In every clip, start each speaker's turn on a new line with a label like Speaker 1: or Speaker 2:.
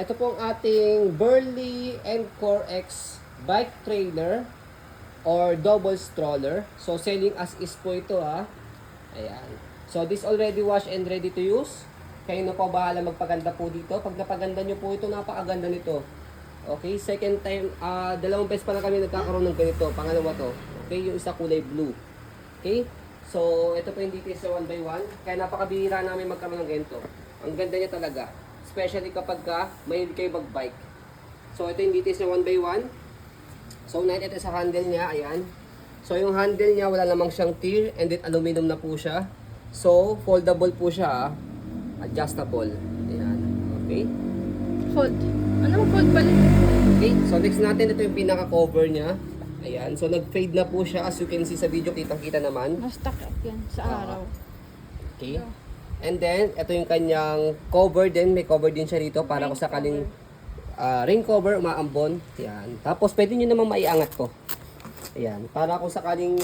Speaker 1: Ito po ang ating Burley Encore X bike trailer or double stroller. So selling as is po ito ha. Ayan. So this already washed and ready to use. Kayo na po bahala magpaganda po dito. Pag napaganda nyo po ito, napakaganda nito. Okay, second time, dalawang beses pa lang kami nagkakaroon ng ganito. Pangalawa to. Okay, yung isa kulay blue. Okay, so ito po yung details sa 1x1. Kaya napakabihira namin magkaroon ng ganito. Ang ganda niya talaga. Especially kapag mahilig kayo mag-bike. So ito yung details na 1x1. So unahin ito sa handle niya, ayan. So yung handle niya wala namang siyang tear and then aluminum na po siya. So foldable po siya, adjustable. Ayan, okay.
Speaker 2: Fold. Ano fold pala?
Speaker 1: Okay, so next natin ito yung pinaka-cover niya. Ayan, so nag-fade na po siya as you can see sa video, kitang-kita naman.
Speaker 2: Na-stuck up yan sa araw.
Speaker 1: Okay. And then, ito yung kanyang cover din. May cover din siya dito para kung sakaling rain cover, umaambon. Yan. Tapos, pwede nyo naman maiangat to. Yan. Para kung sakaling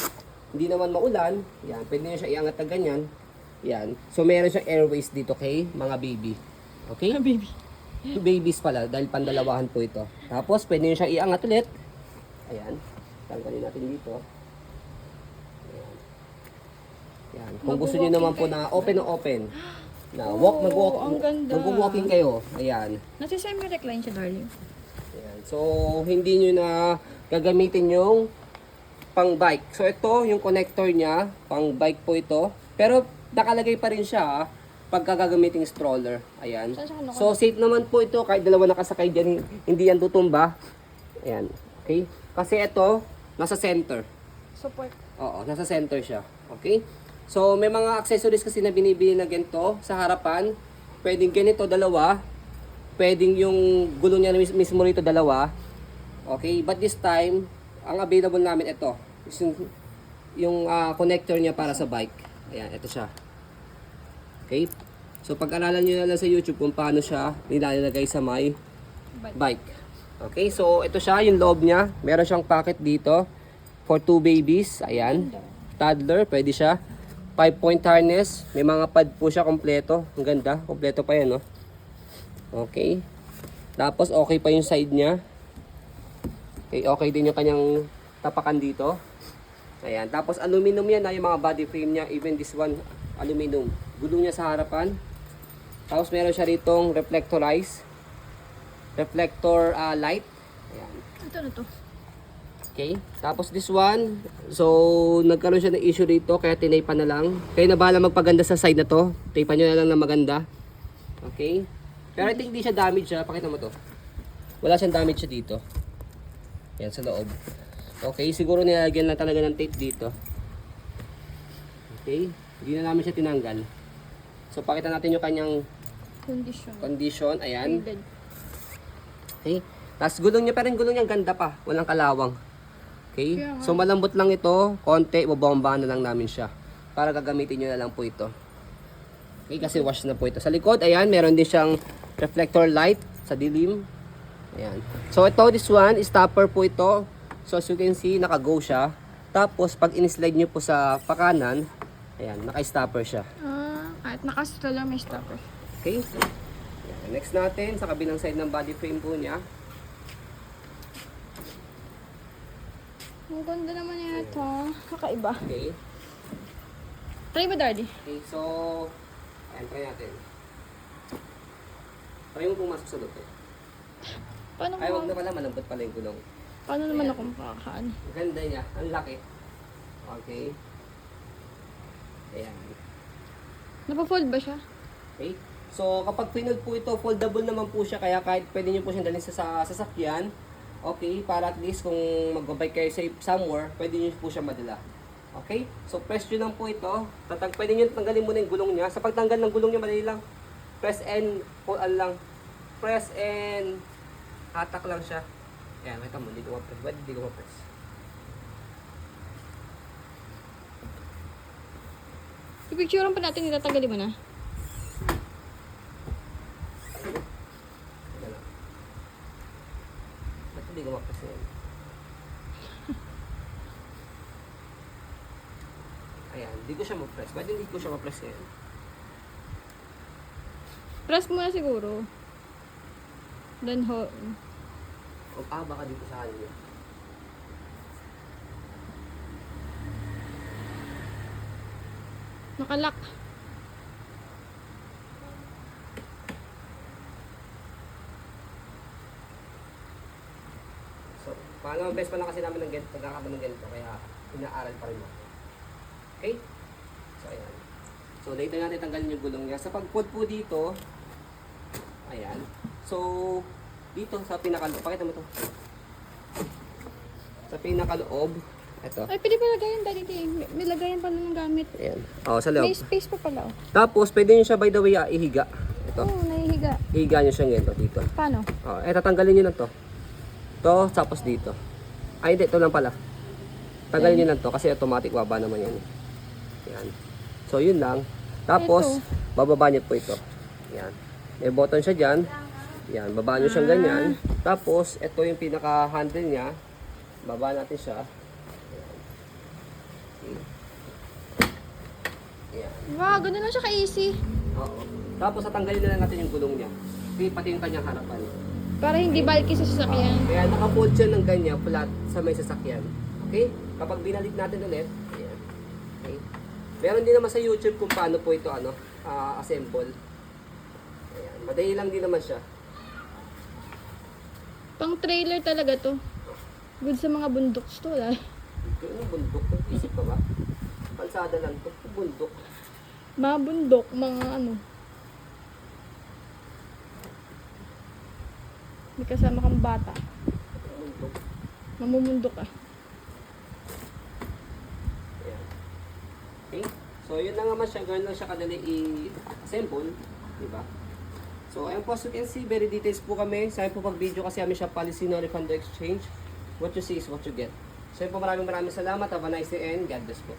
Speaker 1: hindi naman maulan, yan. Pwede nyo siya iangat na ganyan. Yan. So, meron siyang airways dito kay mga baby. Okay?
Speaker 2: Baby.
Speaker 1: Babies pala, dahil pandalawahan po ito. Tapos, pwede nyo siya iangat ulit. Ayan. Tanggalin natin dito. Yan. Kung gusto niyo naman po na open na open, na
Speaker 2: ang ganda.
Speaker 1: mag-walking kayo. Ayan.
Speaker 2: Nasa semi-recline siya, darling.
Speaker 1: Ayan. So, hindi niyo na gagamitin yung pang bike. So, ito yung connector niya, pang bike po ito. Pero, nakalagay pa rin siya pagka gagamitin stroller. Ayan. So, safe naman po ito. Kahit dalawa nakasakay dyan, hindi yan tutumba. Ayan. Okay? Kasi ito, nasa center.
Speaker 2: Support.
Speaker 1: Oo, nasa center siya. Okay? So, may mga accessories kasi na binibili na ganito sa harapan. Pwedeng ganito, dalawa. Pwedeng yung gulong niya mismo rito, dalawa. Okay, but this time, ang available namin ito. Yung connector niya para sa bike. Ayan, ito siya. Okay? So, pag-aralan nyo na lang sa YouTube kung paano siya nilalagay sa may bike. Okay, so ito siya, yung loob niya. Meron siyang pocket dito for 2 babies. Ayan. Toddler, pwede siya. 5-point harness. May mga pad po siya kompleto. Ang ganda. Kompleto pa yan, no? Okay. Tapos, okay pa yung side niya. Okay, okay din yung kanyang tapakan dito. Ayan. Tapos, aluminum yan, yung mga body frame niya. Even this one, aluminum. Gulong niya sa harapan. Tapos, meron siya ritong reflector light. Ayan.
Speaker 2: Ito na to.
Speaker 1: Okay. Tapos this one, so nagkaroon siya ng issue dito kaya tinaypan na lang. Kayo na bahala magpaganda sa side na to. Taypan nyo na lang na maganda. Okay. Pero I think hindi siya damage siya. Pakita mo to. Wala siyang damage siya dito. Yan sa loob. Okay. Siguro nilagyan lang talaga ng tape dito. Okay. Hindi na namin siya tinanggal. So pakita natin yung kanyang condition. Ayan.
Speaker 2: Faded.
Speaker 1: Okay. Tapos gulong niya, pero yung gulong niya ganda pa. Walang kalawang. Okay? So malambot lang ito. Konti, bobomba na lang namin siya. Para gagamitin nyo na lang po ito. Okay, kasi wash na po ito. Sa likod, ayan, meron din siyang reflector light sa dilim. Ayan. So ito, this one, stopper po ito. So as you can see, naka-go siya. Tapos, pag in-slide nyo po sa pakanan, ayan, naka-stopper siya.
Speaker 2: Kahit nakasito lang may stopper.
Speaker 1: Okay? Ayan. Next natin, sa kabilang side ng body frame po niya.
Speaker 2: Ang ganda naman yan ito. Kakaiba.
Speaker 1: Okay.
Speaker 2: Try ba, daddy?
Speaker 1: Okay, so, ayan, try natin. Try mo pumasok sa loob eh.
Speaker 2: Paano
Speaker 1: Ay, wag na pala, malambot pala yung gulong.
Speaker 2: Paano naman ako makakaano?
Speaker 1: Ang ganda niya, ang laki. Okay. Ayan.
Speaker 2: Napa-fold ba siya?
Speaker 1: Okay. So, kapag pinold po ito, foldable naman po siya, kaya kahit pwede nyo po siyang dalhin sa sasakyan. Okay, para at least kung mag-bike kayo safe somewhere, pwede nyo po siya madala. Okay? So, press nyo lang po ito. Pwede nyo tanggalin muna yung gulong niya. Sa pagtanggal ng gulong niya, madali lang. Press and pull lang. Press and hatak lang siya. Ayan, makita mo, dito ko press. Ba't dito ko press?
Speaker 2: I-picturean pa natin, itatanggalin mo na.
Speaker 1: Ba't hindi ko ma-press yan? Ayan, hindi ko siya ma-press. Ba't hindi ko siya ma-press yan?
Speaker 2: Press mo na siguro. Then ho.
Speaker 1: Baka dito sa kanya.
Speaker 2: Nakalak.
Speaker 1: So, paano best pa lang kasi namin ng ganito, pagkakaba ng ganito, kaya inaaral pa rin natin. Okay? So, ayan. So, later natin tanggalin yung gulong niya. Sa pag-put po dito, ayan. So, dito sa pinakaloob, pakita mo to. Sa pinakaloob, ito.
Speaker 2: Ay, pwede pa lagayan dali din. May lagayan pala ng gamit.
Speaker 1: Ayan. Oh, sa loob.
Speaker 2: May space pa pala. Oh.
Speaker 1: Tapos, pwede nyo siya by the way ihiga. Ito.
Speaker 2: Oo, nahihiga.
Speaker 1: Ihiga nyo siya ganito dito.
Speaker 2: Paano?
Speaker 1: Oh, tatanggalin nyo lang to. To, tapos dito. Ay, hindi. Ito lang pala. Tanggalin nyo lang to kasi automatic baba naman yan. Yan. So, yun lang. Tapos, bababa nyo po ito. Yan. May button siya dyan. Yan. Baba nyo siyang ganyan. Tapos, ito yung pinaka-handle niya. Baba natin siya. Yan.
Speaker 2: Wow, ganda lang siya ka-easy.
Speaker 1: Oo. Tapos, tatanggalin na lang natin yung gulong niya. Pati yung kanyang harapan.
Speaker 2: Para hindi bulky sa sasakyan.
Speaker 1: Kaya naka-fold siya ng ganyan, flat sa may sasakyan. Okay? Kapag binalik natin ulit, ayan. Okay? Meron din naman sa YouTube kung paano po ito assemble. Ayan. Madali lang din naman siya.
Speaker 2: Pang trailer talaga to. Good sa mga bundoks to. Wala.
Speaker 1: Ito yung bundok. Isip pa ba? Pansada lang to. Bundok.
Speaker 2: Mga bundok, mga ano. May kasama kang bata.
Speaker 1: Bundok.
Speaker 2: Mamumundok ah.
Speaker 1: Ayan. Okay? So, yun na naman siya. Ganun lang siya kadali i-assemble. Diba? So, ayan po, as you can see, very details po kami. Sa po pag video kasi kami siya policy no refund or exchange. What you see is what you get. So, yun po, maraming salamat. Have a nice day and God bless po.